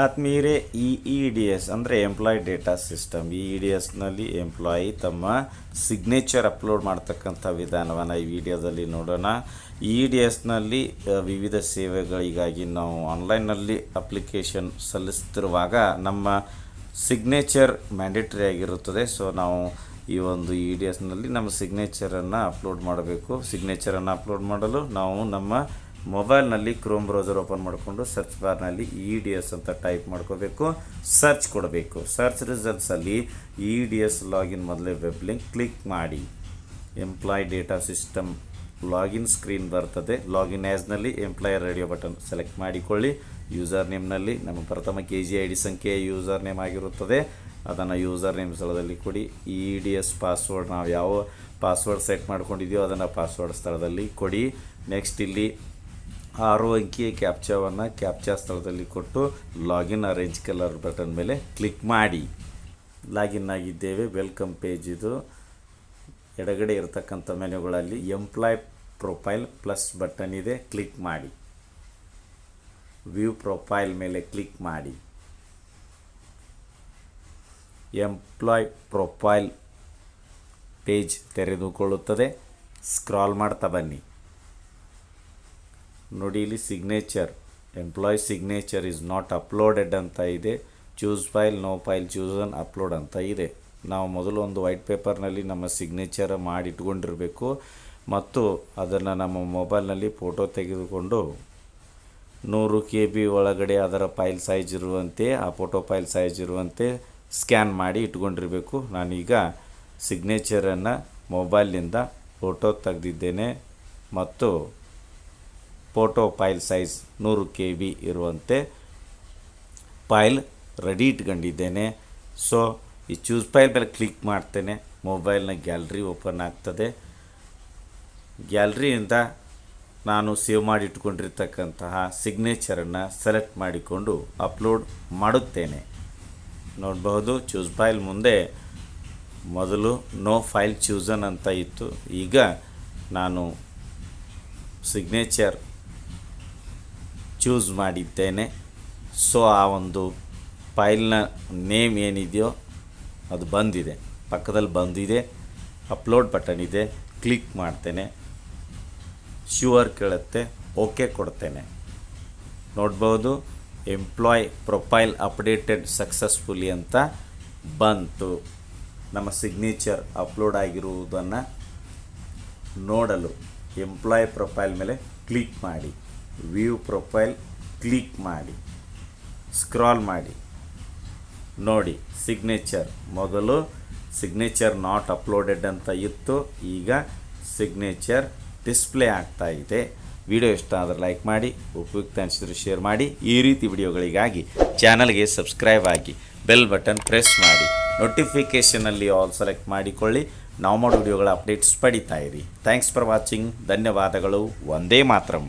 ಆತ್ಮೀಯರೇ, E D S ಅಂದರೆ employee data system. E D ಎಸ್ನಲ್ಲಿ ಎಂಪ್ಲಾಯಿ ತಮ್ಮ ಸಿಗ್ನೇಚರ್ ಅಪ್ಲೋಡ್ ಮಾಡ್ತಕ್ಕಂಥ ವಿಧಾನವನ್ನು ಈ ವಿಡಿಯೋದಲ್ಲಿ ನೋಡೋಣ. ಇ ಡಿ ಎಸ್ನಲ್ಲಿ ವಿವಿಧ ಸೇವೆಗಳಿಗಾಗಿ ನಾವು ಆನ್ಲೈನ್ನಲ್ಲಿ ಅಪ್ಲಿಕೇಶನ್ ಸಲ್ಲಿಸ್ತಿರುವಾಗ ನಮ್ಮ ಸಿಗ್ನೇಚರ್ ಮ್ಯಾಂಡೇಟರಿ ಆಗಿರುತ್ತದೆ. ಸೊ ನಾವು ಈ ಒಂದು ಇ ಡಿ ಎಸ್ನಲ್ಲಿ ನಮ್ಮ ಸಿಗ್ನೇಚರನ್ನು ಅಪ್ಲೋಡ್ ಮಾಡಬೇಕು. ಸಿಗ್ನೇಚರನ್ನು ಅಪ್ಲೋಡ್ ಮಾಡಲು ನಾವು ನಮ್ಮ ಮೊಬೈಲ್ನಲ್ಲಿ ಕ್ರೋಮ್ ಬ್ರೌಸರ್ ಓಪನ್ ಮಾಡಿಕೊಂಡು ಸರ್ಚ್ ಬಾರ್ನಲ್ಲಿ ಇ ಡಿ ಎಸ್ ಅಂತ ಟೈಪ್ ಮಾಡ್ಕೋಬೇಕು, ಸರ್ಚ್ ಕೊಡಬೇಕು. ಸರ್ಚ್ ರಿಸಲ್ಟ್ಸಲ್ಲಿ ಇ ಡಿ ಎಸ್ ಲಾಗಿನ್ ಮೊದಲೇ ವೆಬ್ ಲಿಂಕ್ ಕ್ಲಿಕ್ ಮಾಡಿ. Employee data system login screen ಬರ್ತದೆ. ಲಾಗಿನ್ ಆ್ಯಸ್ನಲ್ಲಿ ಎಂಪ್ಲಾಯರ್ ರೇಡಿಯೋ ಬಟನ್ ಸೆಲೆಕ್ಟ್ ಮಾಡಿಕೊಳ್ಳಿ. ಯೂಸರ್ ನೇಮ್ನಲ್ಲಿ ನಮ್ಮ ಪ್ರಥಮ KGID ಸಂಖ್ಯೆ ಯೂಸರ್ ನೇಮ್ ಆಗಿರುತ್ತದೆ, ಅದನ್ನು ಯೂಸರ್ ನೇಮ್ ಸ್ಥಳದಲ್ಲಿ ಕೊಡಿ. ಇ ಡಿ ಎಸ್ ಪಾಸ್ವರ್ಡ್ ನಾವು ಯಾವ ಪಾಸ್ವರ್ಡ್ ಸೆಟ್ ಮಾಡ್ಕೊಂಡಿದ್ದೀವೋ ಅದನ್ನು ಪಾಸ್ವರ್ಡ್ ಸ್ಥಳದಲ್ಲಿ ಕೊಡಿ. ನೆಕ್ಸ್ಟ್ ಇಲ್ಲಿ 6 ಅಂಕಿಯ ಕ್ಯಾಪ್ಚಾ ಸ್ಥಳದಲ್ಲಿ ಕೊಟ್ಟು ಲಾಗಿನ್ ಅರೇಂಜ್ ಕಲರ್ ಬಟನ್ ಮೇಲೆ ಕ್ಲಿಕ್ ಮಾಡಿ. ಲಾಗಿನ್ ಆಗಿದ್ದೇವೆ. ವೆಲ್ಕಮ್ ಪೇಜ್ ಇದು. ಎಡಗಡೆ ಇರತಕ್ಕಂಥ ಮೆನುಗಳಲ್ಲಿ ಎಂಪ್ಲಾಯ್ ಪ್ರೊಫೈಲ್ ಪ್ಲಸ್ ಬಟನ್ ಇದೆ, ಕ್ಲಿಕ್ ಮಾಡಿ. ವ್ಯೂ ಪ್ರೊಫೈಲ್ ಮೇಲೆ ಕ್ಲಿಕ್ ಮಾಡಿ. ಎಂಪ್ಲಾಯ್ ಪ್ರೊಫೈಲ್ ಪೇಜ್ ತೆರೆದುಕೊಳ್ಳುತ್ತದೆ. ಸ್ಕ್ರಾಲ್ ಮಾಡ್ತಾ ಬನ್ನಿ. ನೋಡಿ, ಇಲ್ಲಿ signature employee signature is not uploaded ಅಂತ ಇದೆ. Choose file, no file chosen, upload ಅಂತ ಇದೆ. ನಾವು ಮೊದಲು ಒಂದು ವೈಟ್ ಪೇಪರ್ನಲ್ಲಿ ನಮ್ಮ ಸಿಗ್ನೇಚರ್ ಮಾಡಿಟ್ಕೊಂಡಿರಬೇಕು ಮತ್ತು ಅದನ್ನು ನಮ್ಮ ಮೊಬೈಲ್ನಲ್ಲಿ ಫೋಟೋ ತೆಗೆದುಕೊಂಡು 100 KB ಒಳಗಡೆ ಅದರ ಫೈಲ್ ಸೈಜ್ ಇರುವಂತೆ, ಆ ಫೋಟೋ ಫೈಲ್ ಸೈಜ್ ಇರುವಂತೆ ಸ್ಕ್ಯಾನ್ ಮಾಡಿ ಇಟ್ಕೊಂಡಿರಬೇಕು. ನಾನೀಗ ಸಿಗ್ನೇಚರನ್ನು ಮೊಬೈಲ್ನಿಂದ ಫೋಟೋ ತೆಗೆದಿದ್ದೇನೆ ಮತ್ತು ಫೋಟೋ ಫೈಲ್ ಸೈಜ್ 100 KB ಇರುವಂತೆ ಫೈಲ್ ರೆಡಿ ಇಟ್ಕೊಂಡಿದ್ದೇನೆ. ಸೊ ಈ ಚೂಸ್ ಫೈಲ್ ಮೇಲೆ ಕ್ಲಿಕ್ ಮಾಡ್ತೇನೆ. ಮೊಬೈಲ್ನ ಗ್ಯಾಲರಿ ಓಪನ್ ಆಗ್ತದೆ. ಗ್ಯಾಲರಿಯಿಂದ ನಾನು ಸೇವ್ ಮಾಡಿ ಇಟ್ಕೊಂಡಿರ್ತಕ್ಕಂತಹ ಸಿಗ್ನೇಚರನ್ನು ಸೆಲೆಕ್ಟ್ ಮಾಡಿಕೊಂಡು ಅಪ್ಲೋಡ್ ಮಾಡುತ್ತೇನೆ. ನೋಡಬಹುದು, ಚೂಸ್ ಫೈಲ್ ಮುಂದೆ ಮೊದಲು ನೋ ಫೈಲ್ ಚೂಸನ್ ಅಂತ ಇತ್ತು. ಈಗ ನಾನು ಸಿಗ್ನೇಚರ್ ಚೂಸ್ ಮಾಡಿದ್ದೇನೆ. ಸೊ ಆ ಒಂದು ಫೈಲ್ನ ನೇಮ್ ಏನಿದೆಯೋ ಅದು ಬಂದಿದೆ, ಪಕ್ಕದಲ್ಲಿ ಬಂದಿದೆ. ಅಪ್ಲೋಡ್ ಬಟನ್ ಇದೆ, ಕ್ಲಿಕ್ ಮಾಡ್ತೇನೆ. ಶ್ಯೂರ್ ಕೇಳುತ್ತೆ, ಓಕೆ ಕೊಡ್ತೇನೆ. ನೋಡ್ಬೋದು, ಎಂಪ್ಲಾಯ್ ಪ್ರೊಫೈಲ್ ಅಪ್ಡೇಟೆಡ್ ಸಕ್ಸಸ್ಫುಲಿ ಅಂತ ಬಂತು. ನಮ್ಮ ಸಿಗ್ನೇಚರ್ ಅಪ್ಲೋಡ್ ಆಗಿರುವುದನ್ನು ನೋಡಲು ಎಂಪ್ಲಾಯ್ ಪ್ರೊಫೈಲ್ ಮೇಲೆ ಕ್ಲಿಕ್ ಮಾಡಿ. ವ್ಯೂ ಪ್ರೊಫೈಲ್ ಕ್ಲಿಕ್ ಮಾಡಿ, ಸ್ಕ್ರಾಲ್ ಮಾಡಿ. ನೋಡಿ, ಸಿಗ್ನೇಚರ್ ಮೊದಲು ಸಿಗ್ನೇಚರ್ ನಾಟ್ ಅಪ್ಲೋಡೆಡ್ ಅಂತ ಇತ್ತು, ಈಗ ಸಿಗ್ನೇಚರ್ ಡಿಸ್ಪ್ಲೇ ಆಗ್ತಾ ಇದೆ. ವಿಡಿಯೋ ಇಷ್ಟ ಆದರೆ ಲೈಕ್ ಮಾಡಿ, ಉಪಯುಕ್ತ ಅನಿಸಿದ್ರೆ ಶೇರ್ ಮಾಡಿ. ಈ ರೀತಿ ವಿಡಿಯೋಗಳಿಗಾಗಿ ಚಾನಲ್ಗೆ ಸಬ್ಸ್ಕ್ರೈಬ್ ಆಗಿ, ಬೆಲ್ ಬಟನ್ ಪ್ರೆಸ್ ಮಾಡಿ, ನೋಟಿಫಿಕೇಷನಲ್ಲಿ ಆಲ್ ಸೆಲೆಕ್ಟ್ ಮಾಡಿಕೊಳ್ಳಿ. ನಾವು ಮಾಡೋ ವಿಡಿಯೋಗಳ ಅಪ್ಡೇಟ್ಸ್ ಪಡಿತಾ ಇರಿ. Thanks for watching. ಧನ್ಯವಾದಗಳು. ವಂದೇ ಮಾತರಂ.